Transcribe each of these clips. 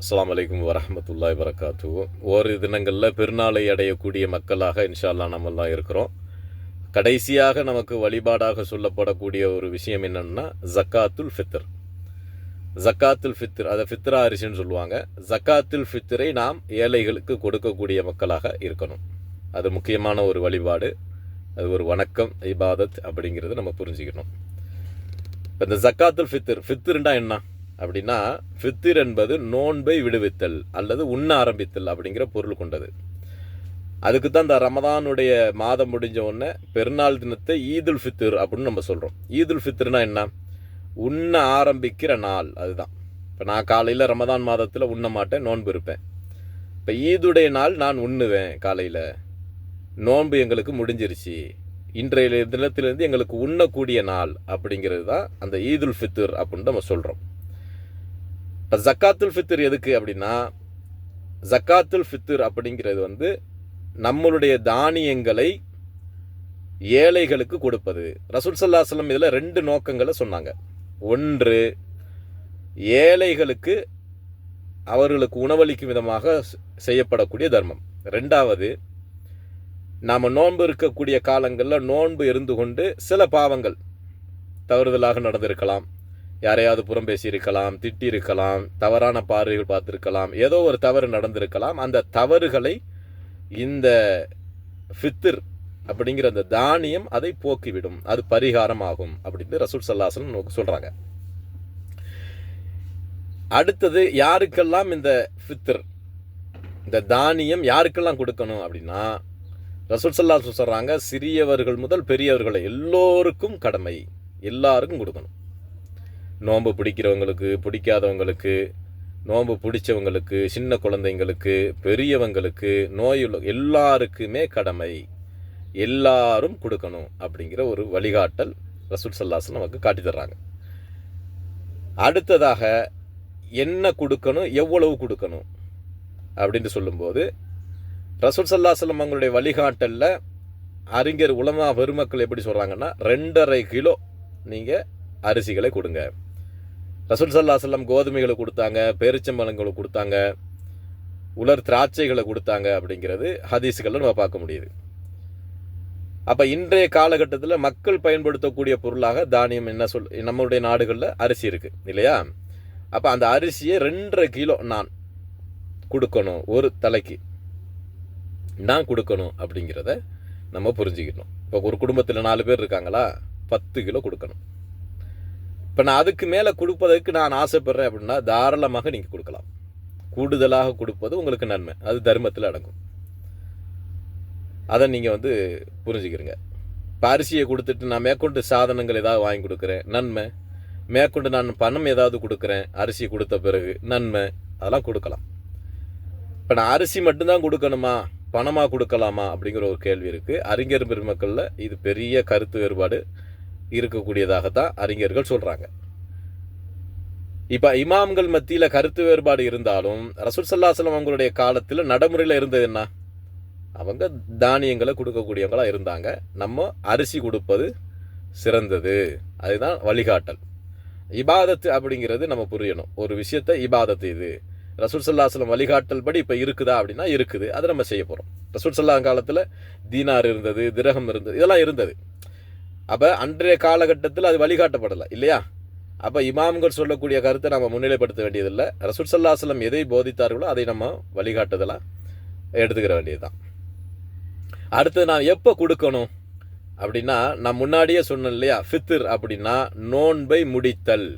அஸ்ஸலாமு அலைக்கும் வரஹ்மத்துல்லாஹி வரகாத்துஹு. ஓரிரு தினங்களில் பெருநாளை அடையக்கூடிய மக்களாக இன்ஷா அல்லாஹ் நம்மெல்லாம் இருக்கிறோம். கடைசியாக நமக்கு வழிபாடாக சொல்லப்படக்கூடிய ஒரு விஷயம் என்னென்னா ஜக்காத்துல் ஃபித்ர். ஜக்காத்துல் ஃபித்ர், அதை ஃபித்ரா அரிசின்னு சொல்லுவாங்க. ஜக்காத்துல் ஃபித்ரை நாம் ஏழைகளுக்கு கொடுக்கக்கூடிய மக்களாக இருக்கணும். அது முக்கியமான ஒரு வழிபாடு, அது ஒரு வணக்கம், இபாதத் அப்படிங்கிறது நம்ம புரிஞ்சுக்கணும். இப்போ இந்த ஜக்காத்துல் ஃபித்ருண்டா என்ன அப்படின்னா, ஃபித்ர் என்பது நோன்பை விடுவித்தல் அல்லது உண்ண ஆரம்பித்தல் அப்படிங்கிற பொருள் கொண்டது. அதுக்கு தான் இந்த ரமதானுடைய மாதம் முடிஞ்ச உடனே பெருநாள் தினத்தை ஈதுல் ஃபித்ர் அப்படின்னு நம்ம சொல்கிறோம். ஈதுல் ஃபித்ர்னா என்ன? உண்ண ஆரம்பிக்கிற நாள். அதுதான். இப்போ நான் காலையில் ரமதான் மாதத்தில் உண்ண மாட்டேன், நோன்பு இருப்பேன். இப்போ ஈதுடைய நாள் நான் உண்ணுவேன். காலையில் நோன்பு எங்களுக்கு முடிஞ்சிருச்சு, இன்றைய தினத்திலிருந்து எங்களுக்கு உண்ணக்கூடிய நாள் அப்படிங்கிறது தான் அந்த ஈதுல் ஃபித்ர் அப்படின்னு நம்ம சொல்கிறோம். இப்போ ஜக்காத்துல் ஃபித்ர் எதுக்கு அப்படின்னா, ஜக்காத்துல் ஃபித்ர் அப்படிங்கிறது நம்மளுடைய தானியங்களை ஏழைகளுக்கு கொடுப்பது. ரசூல் ஸல்லல்லாஹு அலைஹி வஸல்லம் இதில் 2 நோக்கங்களை சொன்னாங்க. ஒன்று, ஏழைகளுக்கு அவர்களுக்கு உணவளிக்கும் விதமாக செய்யப்படக்கூடிய தர்மம். 2வது, நாம் நோன்பு இருக்கக்கூடிய காலங்களில் நோன்பு இருந்து கொண்டு சில பாவங்கள் தவறுதலாக நடந்திருக்கலாம், யாரையாவது புறம் பேசியிருக்கலாம், திட்டியிருக்கலாம், தவறான பார்வைகள் பார்த்துருக்கலாம், ஏதோ ஒரு தவறு நடந்திருக்கலாம். அந்த தவறுகளை இந்த ஃபித்ர் அப்படிங்கிற அந்த தானியம் அதை போக்கிவிடும், அது பரிகாரம் ஆகும் அப்படின்னு ரசூல் ஸல்லல்லாஹு அலைஹி வஸல்லம் நமக்கு சொல்கிறாங்க. அடுத்தது, யாருக்கெல்லாம் இந்த ஃபித்ர், இந்த தானியம் யாருக்கெல்லாம் கொடுக்கணும் அப்படின்னா, ரசூல் ஸல்லல்லாஹு அலைஹி வஸல்லம் சொல்கிறாங்க, சிறியவர்கள் முதல் பெரியவர்களை எல்லோருக்கும் கடமை, எல்லாருக்கும் கொடுக்கணும். நோன்பு பிடிக்கிறவங்களுக்கு, பிடிக்காதவங்களுக்கு, நோன்பு பிடிச்சவங்களுக்கு, சின்ன குழந்தைங்களுக்கு, பெரியவங்களுக்கு, நோயுள்ள எல்லாருக்குமே கடமை, எல்லாரும் கொடுக்கணும் அப்படிங்கிற ஒரு வழிகாட்டல் ரசூல் ஸல்லல்லாஹு அலைஹி வஸல்லம் நமக்கு காட்டி தர்றாங்க. அடுத்ததாக, என்ன கொடுக்கணும், எவ்வளவு கொடுக்கணும் அப்படின்னு சொல்லும்போது ரசூல் ஸல்லல்லாஹு அலைஹி வஸல்லம் அவங்களுடைய வழிகாட்டலில் அறிஞர் உலமா பெருமக்கள் எப்படி சொல்கிறாங்கன்னா, 2.5 கிலோ நீங்கள் அரிசிகளை கொடுங்க. ரசூல் ஸல்லல்லாஹு அலைஹி வஸல்லம் கோதுமைகளை கொடுத்தாங்க, பேரிச்சம்பழங்களை கொடுத்தாங்க, உலர் திராட்சைகளை கொடுத்தாங்க அப்படிங்கிறது ஹதீஸுகளில் நம்ம பார்க்க முடியுது. அப்போ இன்றைய காலகட்டத்தில் மக்கள் பயன்படுத்தக்கூடிய பொருளாக தானியம் என்ன நம்மளுடைய நாடுகளில் அரிசி இருக்குது இல்லையா? அப்போ அந்த அரிசியை 2.5 கிலோ நான் கொடுக்கணும், ஒரு தலைக்கு நான் கொடுக்கணும் அப்படிங்கிறத நம்ம புரிஞ்சுக்கணும். இப்போ ஒரு குடும்பத்தில் 4 பேர் இருக்காங்களா, 10 கிலோ கொடுக்கணும். இப்போ நான் அதுக்கு மேலே கொடுப்பதற்கு நான் ஆசைப்படுறேன் அப்படின்னா தாராளமாக நீங்கள் கொடுக்கலாம். கூடுதலாக கொடுப்பது உங்களுக்கு நன்மை, அது தர்மத்தில் அடங்கும். அதை நீங்கள் புரிஞ்சுக்கிறீங்க. இப்போ அரிசியை கொடுத்துட்டு நான் மேற்கொண்டு சாதனங்கள் ஏதாவது வாங்கி கொடுக்குறேன், நன்மை. மேற்கொண்டு நான் பணம் ஏதாவது கொடுக்குறேன் அரிசி கொடுத்த பிறகு, நன்மை. அதெல்லாம் கொடுக்கலாம். இப்போ நான் அரிசி மட்டும்தான் கொடுக்கணுமா, பணமாக கொடுக்கலாமா அப்படிங்கிற ஒரு கேள்வி இருக்குது. அறிஞர் பெருமக்களில் இது பெரிய கருத்து வேறுபாடு இருக்கக்கூடியதாகத்தான் அறிஞர்கள் சொல்கிறாங்க. இப்போ இமாம்கள் மத்தியில் கருத்து வேறுபாடு இருந்தாலும் ரசூல் ஸல்லல்லாஹு அலைஹி வஸல்லம் அவங்களுடைய காலத்தில் நடைமுறையில் இருந்தது என்ன? அவங்க தானியங்களை கொடுக்கக்கூடியவங்களாக இருந்தாங்க. நம்ம அரிசி கொடுப்பது சிறந்தது, அதுதான் வழிகாட்டல். இபாதத்து அப்படிங்கிறது நம்ம புரியணும். ஒரு விஷயத்தை இபாதத்து, இது ரசூல் ஸல்லல்லாஹு அலைஹி வஸல்லம் வழிகாட்டல் படி இப்போ இருக்குதா அப்படின்னா இருக்குது, அதை நம்ம செய்ய போகிறோம். ரசூல் ஸல்லல்லாஹு காலத்தில் தீனார் இருந்தது, திரகம் இருந்தது, இதெல்லாம் இருந்தது. அப்போ அன்றைய காலகட்டத்தில் அது வழிகாட்டப்படலை இல்லையா? அப்போ இமாம்கள் சொல்லக்கூடிய கருத்தை நம்ம முன்னிலைப்படுத்த வேண்டியதில்லை. ரசூல் ஸல்லல்லாஹு அலைஹி வஸல்லம் எதை போதித்தார்களோ அதை நம்ம வழிகாட்டுதலாக எடுத்துக்கிற வேண்டியது தான். அடுத்து, நான் எப்போ கொடுக்கணும் அப்படின்னா, நான் முன்னாடியே சொன்னேன் இல்லையா, ஃபித்ர் அப்படின்னா நோன்பை முடித்தல்.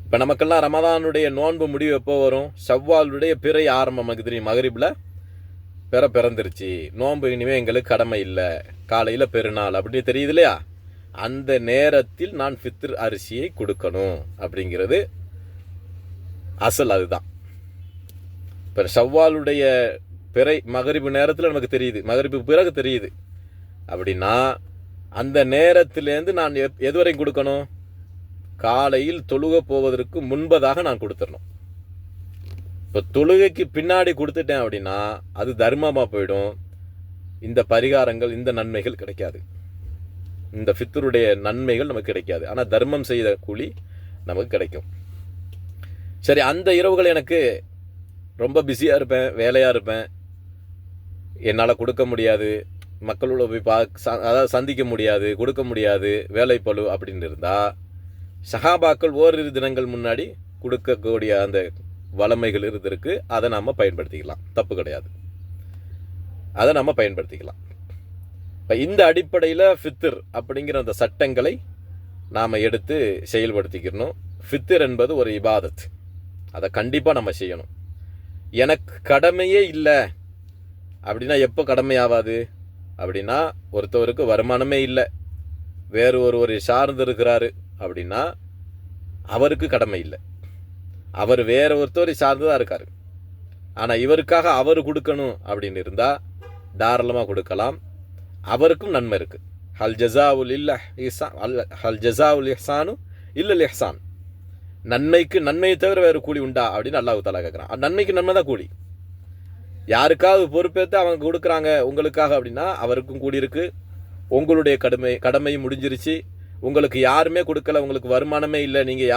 இப்போ நமக்கெல்லாம் ரமதானுடைய நோன்பு முடிவு எப்போ வரும்? ஷவ்வாலுடைய பிறை ஆரம்பம். நமக்கு தெரியும், மகரிபில் பிறந்துருச்சு, நோன்பு இனிமேல் எங்களுக்கு கடமை இல்லை, காலையில் பெருநாள் அப்படின்னு தெரியுது இல்லையா? அந்த நேரத்தில் நான் ஃபித்ர் அரிசியை கொடுக்கணும் அப்படிங்கிறது அசல். அதுதான். இப்போ ஷவ்வாலுடைய பிறை மகரிபு நேரத்தில் நமக்கு தெரியுது, மகரிபு பிறகு தெரியுது அப்படின்னா அந்த நேரத்திலேருந்து நான் எதுவரையும் கொடுக்கணும்? காலையில் தொழுக போவதற்கு முன்பதாக நான் கொடுத்துடணும். இப்போ தொழுகைக்கு பின்னாடி கொடுத்துட்டேன் அப்படின்னா அது தர்மமாக போயிடும். இந்த பரிகாரங்கள், இந்த நன்மைகள் கிடைக்காது, இந்த ஃபித்ருடைய நன்மைகள் நமக்கு கிடைக்காது. ஆனால் தர்மம் செய்த கூலி நமக்கு கிடைக்கும். சரி, அந்த இரவுகள் எனக்கு ரொம்ப பிஸியாக இருப்பேன், வேலையாக இருப்பேன், என்னால் கொடுக்க முடியாது, மக்களோட போய் அதாவது சந்திக்க முடியாது, கொடுக்க முடியாது, வேலைப்பளு அப்படின்னு இருந்தால் சஹாபாக்கள் ஓரிரு தினங்கள் முன்னாடி கொடுக்கக்கூடிய அந்த வளமைகள் இருந்திருக்கு. அதை நாம் பயன்படுத்திக்கலாம், தப்பு கிடையாது, அதை நம்ம பயன்படுத்திக்கலாம். இப்போ இந்த அடிப்படையில் ஃபித்ர் அப்படிங்கிற அந்த சட்டங்களை நாம் எடுத்து செயல்படுத்திக்கணும். ஃபித்ர் என்பது ஒரு இபாதத், அதை கண்டிப்பாக நம்ம செய்யணும். எனக்கு கடமையே இல்லை அப்படின்னா எப்போ கடமையாகாது அப்படின்னா, ஒருத்தவருக்கு வருமானமே இல்லை, வேறு ஒருவரை சார்ந்து இருக்கிறாரு அப்படின்னா அவருக்கு கடமை இல்லை. அவர் வேற ஒருத்தவரை சார்ந்து தான் இருக்கார். ஆனால் இவருக்காக அவர் கொடுக்கணும் அப்படின்னு இருந்தால் தாராளமாக கொடுக்கலாம், அவருக்கும் நன்மை இருக்குது. ஹல் ஜஸாவுல் இஹ்சானு இல்லல் இஹ்சான். நன்மைக்கு நன்மையை தவிர வேறு கூலி உண்டா அப்படின்னு அல்லாஹ் தஆலா கேட்குறான். நன்மைக்கு நன்மை தான் கூலி. யாருக்காவது பொறுப்பேற்று அவங்க கொடுக்குறாங்க உங்களுக்காக அப்படின்னா அவருக்கும் கூலி இருக்குது. உங்களுடைய கடமையும் முடிஞ்சிருச்சு. உங்களுக்கு யாருமே கொடுக்கல, உங்களுக்கு வருமானமே இல்லை, நீங்கள்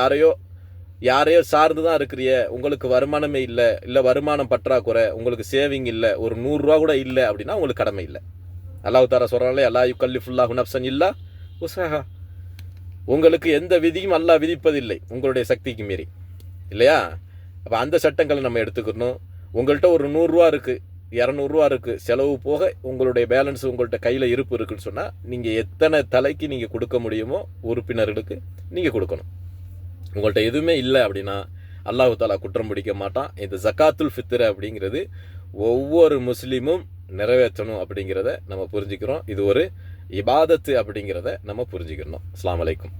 யாரையோ சார்ந்து தான் இருக்கிறீங்க, உங்களுக்கு வருமானமே இல்லை வருமானம் பற்றாக்குறை, உங்களுக்கு சேவிங் இல்லை, ஒரு 100 ரூபா கூட இல்லை அப்படின்னா உங்களுக்கு கடமை இல்லை. அல்லாஹ் தஆலா சொல்கிறாங்களே, அல்லா யுகல்லிஃபுல்லாஹு நஃப்ஸன் இல்லா உஸ்ஸஹா. உங்களுக்கு எந்த விதியும் அல்லாஹ் விதிப்பதில்லை உங்களுடைய சக்திக்கு மீறி, இல்லையா? அப்போ அந்த சட்டங்களை நம்ம எடுத்துக்கணும். உங்கள்கிட்ட ஒரு 100 ரூபா இருக்குது, 200 ரூபா இருக்குது, செலவு போக உங்களுடைய பேலன்ஸ் உங்கள்கிட்ட கையில் இருப்பு இருக்குன்னு சொன்னால் நீங்கள் எத்தனை தலைக்கு நீங்கள் கொடுக்க முடியுமோ உறுப்பினர்களுக்கு நீங்கள் கொடுக்கணும். உங்கள்கிட்ட எதுவுமே இல்லை அப்படின்னா அல்லாஹ் தஆலா குற்றம் பிடிக்க மாட்டான். இந்த ஜகாத்துல் ஃபித்ர் அப்படிங்கிறது ஒவ்வொரு முஸ்லீமும் நிறைவேற்றணும் அப்படிங்கிறத நம்ம புரிஞ்சுக்கிறோம். இது ஒரு இபாதத்து அப்படிங்கிறத நம்ம புரிஞ்சுக்கணும். அஸ்ஸலாமு அலைக்கும்.